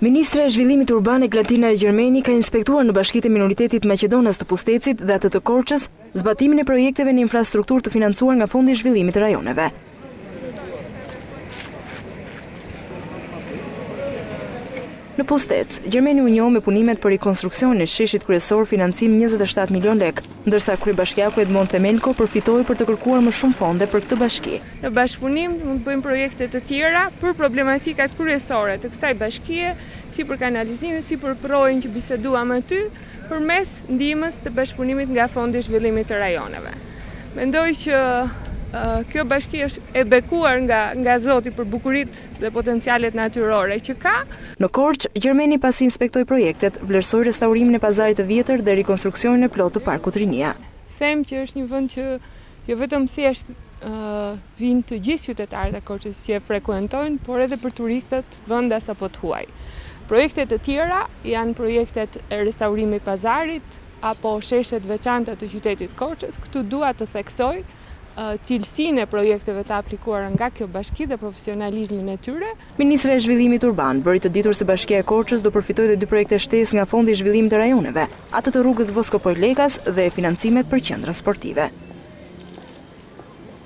Ministra e Zhvillimit Urban Glatina Gjermeni ka inspektuar në bashkitë e minoritetit Maqedonas të Pustecit dhe atë të Korçës zbatimin e projekteve në infrastrukturë të financuar nga Fondi i Zhvillimit të Rajoneve. Në Pustec, Gjermeni u njoh me punimet për rikonstruksionin e sheshit kryesor financim 27 milion lek, ndërsa kryebashkiaku Edmond Themenko përfitoi për të kërkuar më shumë fonde për këtë bashki. Në bashkëpunim mund të bëjmë projekte të tjera për problematikat kryesore të kësaj bashkie, si për kanalizimin, si për projën që biseduam aty, përmes ndihmës të bashkëpunimit nga Fondi i Zhvillimit të Rajoneve. Mendoj që kjo bashki është e bekuar nga Zoti për bukuritë dhe potencialet natyrore që ka. Në Korçë, Gjermeni pasi inspektoi projektet, vlerësoi restaurimin e pazarit të vjetër dhe rikonstruksionin e plotë të Parkut Rinia. Them që është një vend që jo vetëm thjesht vinë të gjithë qytetarët e Korçës që e frekuentojnë, por edhe për turistët vendas apo të huaj. Projektet të tjera janë projektet e restaurimit pazarit apo sheshet veçanta të qytetit Korçës. Këtu dua të theksoj cilësinë e projekteve të aplikuara nga kjo bashki dhe profesionalizmin e tyre. Ministra e Zhvillimit Urban bëri të ditur se Bashkia e Korçës do përfitojë dhe 2 projekte shtesë nga Fondi i Zhvillimit të Rajoneve, atë të rrugës Voskopoj Lekas dhe financimet për qendrën sportive.